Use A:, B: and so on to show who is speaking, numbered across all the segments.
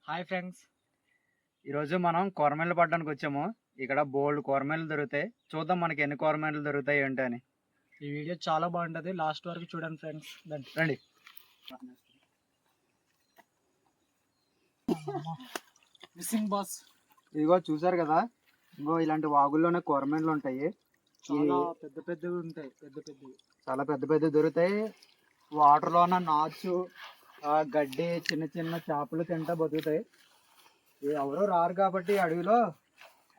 A: Hi friends, ఈరోజు మనం కొరమేళ్ళు పట్టడానికి వచ్చాము. ఇక్కడ బోల్డ్ కొరమేళ్ళు దొరుకుతాయి. చూద్దాం మనకి ఎన్ని కొరమేళ్ళు దొరుకుతాయి ఏంటి అని.
B: ఈ వీడియో చాలా బాగుంటుంది, లాస్ట్ వరకు చూడండి ఫ్రెండ్స్.
A: రండి.
B: Missing boss.
A: ఇదిగో చూసారు కదా, ఇంకో ఇలాంటి వాగుల్లోనే కొరమేళ్ళు ఉంటాయి.
B: చాలా పెద్ద పెద్దవి ఉంటాయి,
A: చాలా పెద్ద పెద్ద దొరుకుతాయి. వాటర్లోన నాచు, గడ్డి, చిన్న చిన్న చేపలు తింటా బతుకుతాయి. ఎవరో రారు కాబట్టి అడవిలో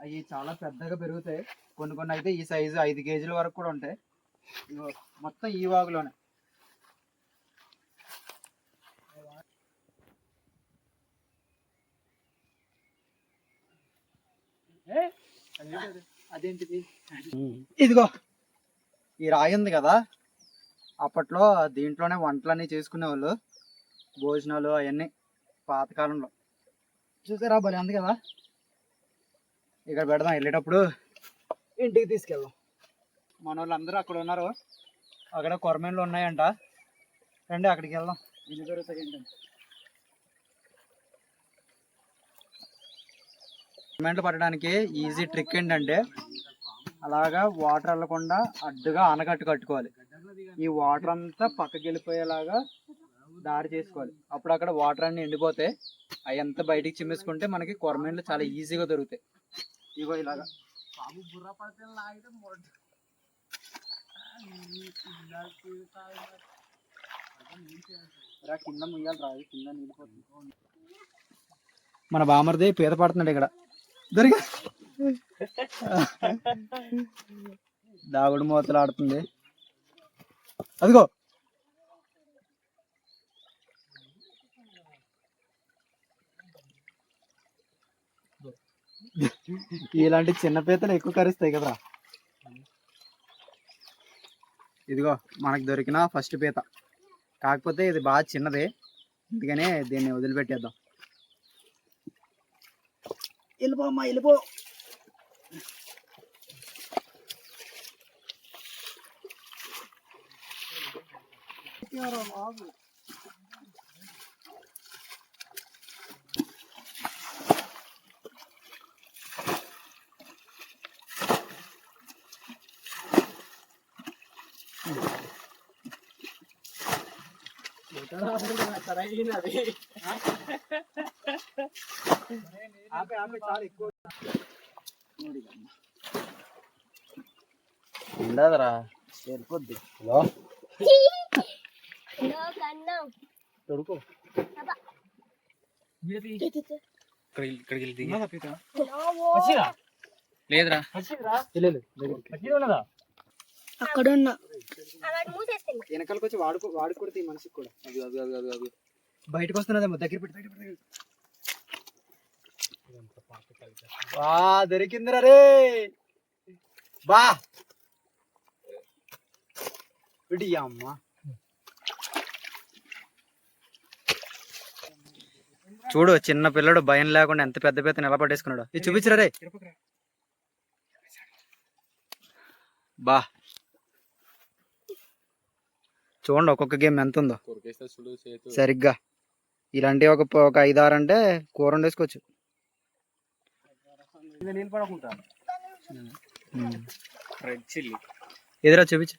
A: అవి చాలా పెద్దగా పెరుగుతాయి. కొన్ని కొన్ని అయితే ఈ సైజు 5 కేజీల వరకు కూడా ఉంటాయి. మొత్తం ఈ వాగులోనే.
B: అదేంటిది?
A: ఇదిగో ఈ రాయి ఉంది కదా, అప్పట్లో దీంట్లోనే వంటలన్నీ చేసుకునేవాళ్ళు, భోజనాలు అవన్నీ పాతకాలంలో. చూసారా, భలే ఉంది కదా. ఇక్కడ పెడదాం, వెళ్ళేటప్పుడు ఇంటికి తీసుకెళ్దాం. మన వాళ్ళందరూ అక్కడ ఉన్నారు, అక్కడ కొరమేళ్ళు ఉన్నాయంట. రండి అక్కడికి వెళ్దాం, ఎన్ని దొరుకుతాయి ఏంటంటే. కొరమేళ్ళు పట్టడానికి ఈజీ ట్రిక్ ఏంటంటే, అలాగా వాటర్ వెళ్ళకుండా అడ్డుగా ఆనకట్టు కట్టుకోవాలి. ఈ వాటర్ అంతా పక్కకి వెళ్ళిపోయేలాగా దారి చేసుకోవాలి. అప్పుడు అక్కడ వాటర్ అన్ని ఎండిపోతే అవి అంతా బయటికి చిమ్మేసుకుంటే మనకి కొరమేళ్ళు చాలా ఈజీగా దొరుకుతాయి. ఇగో ఇలాగా. కింద ముయ్యాలి రాదు, కింద నిండిపోతుంది. మన బామర్ది పీత పడుతున్నాడు ఇక్కడ. దొరికా దాగుడు మూతలు ఆడుతుంది. అదిగో ఇలాంటి చిన్న పీతలు ఎక్కువ కరుస్తాయి కదరా. ఇదిగో మనకు దొరికిన ఫస్ట్ పీత, కాకపోతే ఇది బాగా చిన్నది, అందుకనే దీన్ని వదిలిపెట్టేద్దాం. వెళ్ళిపో అమ్మా, వెళ్ళిపో. ఉండదురా, సరిపోద్ది. తొడుకో. లేదురా,
B: అక్కడ ఉన్న
A: వెనకాలకు వచ్చి వాడుకొడితే ఈ మనిషికి కూడా. అది అది అది అది అది బయటకు వస్తున్నదేమో, దగ్గర పెట్టి. దొరికిందిరా రే. బా అమ్మ, చూడు చిన్న పిల్లడు భయం లేకుండా ఎంత పెద్ద పెద్ద నిలబడేసుకున్నాడు. ఇది చూపించరా రే. బా చూడండి ఒక్కొక్క గేమ్ ఎంత ఉందో సరిగ్గా. ఇలాంటివి ఒక 5-6 అంటే కూర వండేసుకోవచ్చు.
B: రెడ్ చిల్లీ
A: ఎదురా చూపించు.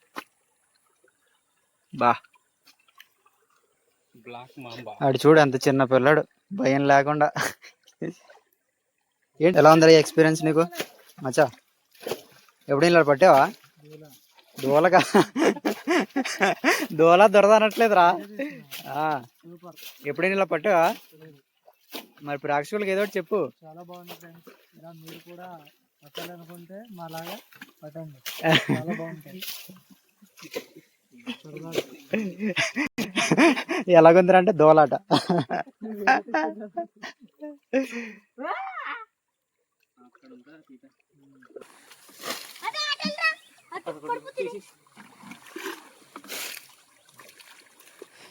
A: బా
B: బ్లాక్ మాంబా.
A: ఆడు చూడు ఎంత చిన్న పిల్లాడు, భయం లేకుండా. ఏంటి ఎలా ఉందా ఎక్స్పీరియన్స్ నీకు మచ్చా? ఎప్పుడు ఇలా పట్టావా? దూలగా దూల దొరద అనట్లేదురా. ఎప్పుడైనా ఇలా పట్టావా? మరి ప్రేక్షకులకి ఏదో ఒకటి చెప్పు.
B: చాలా బాగుంది ఫ్రెండ్స్, ఇలా మీరు కూడా పట్టాలనుకుంటే మాలాగా పట్టండి, చాలా బాగుంటాయి.
A: ఎలాగుందిరా అంటే దోలాట.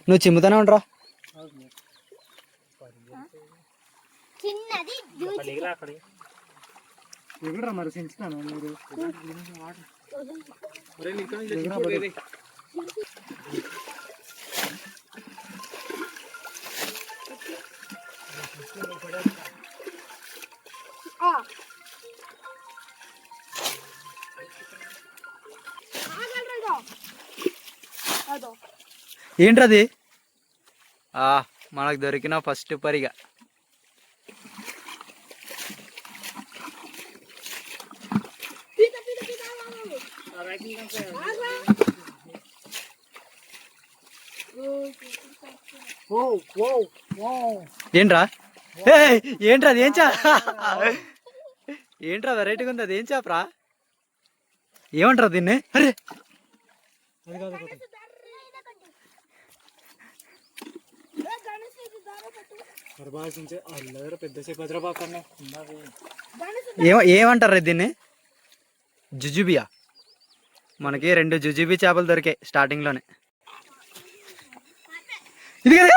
A: నువ్వు చిమ్ముతానే ఉండరా.
B: ఎగురా మరి సించుతాను మీరు.
A: ఏంట్రది? మనకు దొరికిన ఫస్ట్ పరిగా. ఏంట్రా? ఏంట్రా అది? ఏం ఏంట్రా వెరైటీగా ఉంది? అది ఏం చేపరా? ఏమంటారా దీన్ని? అరే ఏమంటారా దీన్ని? జుజుబియా. మనకి 2 జుజుబి చేపలు దొరికాయి స్టార్టింగ్ లోనే. ఇది కదా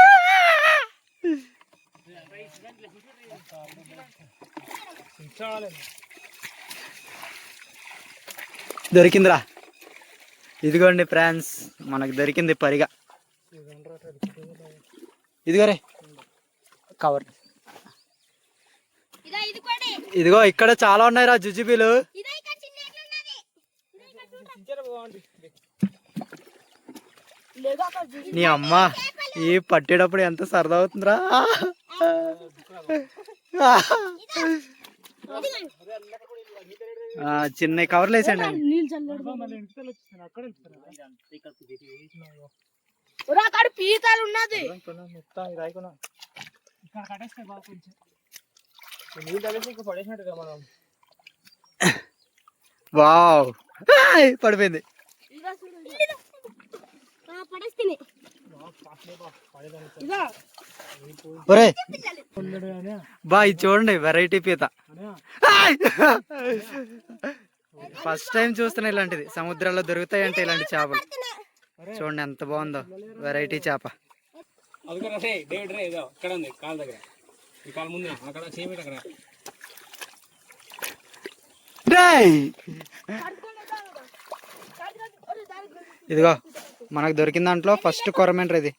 A: దొరికిందిరా. ఇదిగోండి ఫ్రెండ్స్, మనకు దొరికింది పరిగా. ఇదిగోరే కవర్. ఇదిగో ఇక్కడ చాలా ఉన్నాయిరా జుజుబీలు. నీ అమ్మ ఈ పట్టేటప్పుడు ఎంత సరదా అవుతుందిరా. చిన్న కవర్లు వేసండి.
C: పీతలు ఉన్నది.
A: వావ్ పడిపోయింది. ఒరే బా ఇది చూడండి, వెరైటీ పీత. ఫస్ట్ టైం చూస్తున్నా ఇలాంటిది. సముద్రాల్లో దొరుకుతాయంటే ఇలాంటి చేపలు. చూడండి ఎంత బాగుందో, వెరైటీ చేప. ఇదిగో మనకు దొరికిన దాంట్లో ఫస్ట్ కొరమేంట్రా ఇది.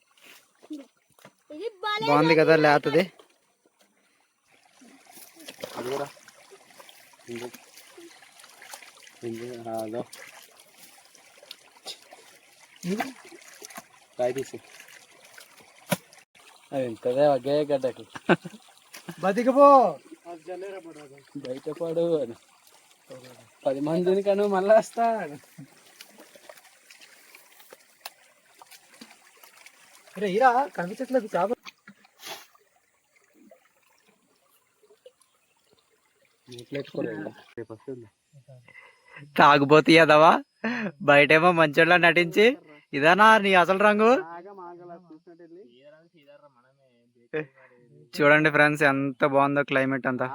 A: బాగుంది కదా లేతది. గడ్డకి బతికిపో, బయటపడు. 10 మందిని కను మళ్ళా వస్తా. ఇరా కనిపించట్లేదు చేప. తాగుబోతు ఎదవా, బయటేమో మంచోళ్ళ నటించి ఇదానా నీ అసలు రంగు. చూడండి ఫ్రెండ్స్ ఎంత బాగుందో క్లైమేట్ అంతా.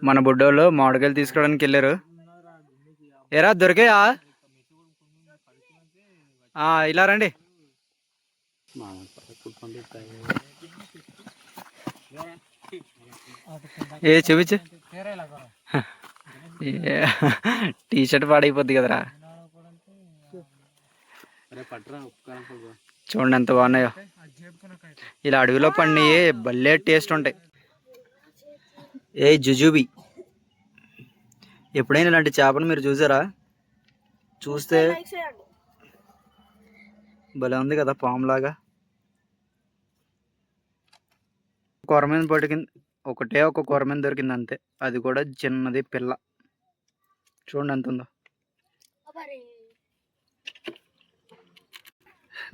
A: మన బుడ్డోళ్ళు మామిడికాయలు తీసుకోవడానికి వెళ్ళారు. ఏరా దొరికాయా? ఇలా రండి. ఏ చూపించు. టీ షర్ట్ పాడైపోద్ది కదరా. చూడండి ఎంత బాగున్నాయో. ఇలా అడవిలో పండినవి భలే టేస్ట్ ఉంటాయి. ఏ జుజుబి, ఎప్పుడైనా ఇలాంటి చేపను మీరు చూసారా? చూస్తే భలే ఉంది కదా, పాములాగా. కొరమీన పట్టుకింది, ఒక కొరమీన దొరికింది అంతే. అది కూడా చిన్నది పిల్ల. చూడండి ఎంత ఉందో.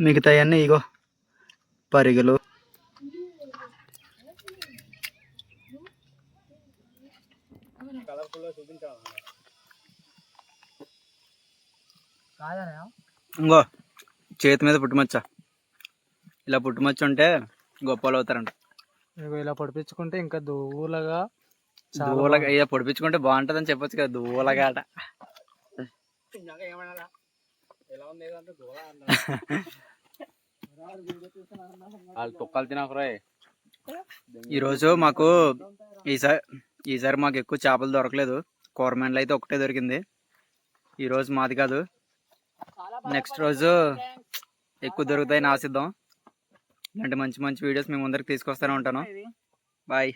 A: మిగతాయన్నీ ఇగో పరిగెలు. ఇంకో చేతి మీద పుట్టుమచ్చ. ఇలా పుట్టుమచ్చ ఉంటే గొప్పలు అవుతారంట.
B: ఇలా పొడిపించుకుంటే ఇంకా దూలగా
A: ఇలా పొడిపించుకుంటే బాగుంటది అని చెప్పొచ్చు కదా. దూలగా అట. ఈరోజు మాకు ఈసారి మాకు ఎక్కువ చేపలు దొరకలేదు. కోరమేన్లు అయితే ఒకటే దొరికింది. ఈరోజు మాది కాదు, నెక్స్ట్ రోజు ఎక్కువ దొరుకుతాయని ఆశిద్దాం. ఇలాంటి మంచి మంచి వీడియోస్ మేము ముందరికి తీసుకొస్తూనే ఉంటాను. బాయ్.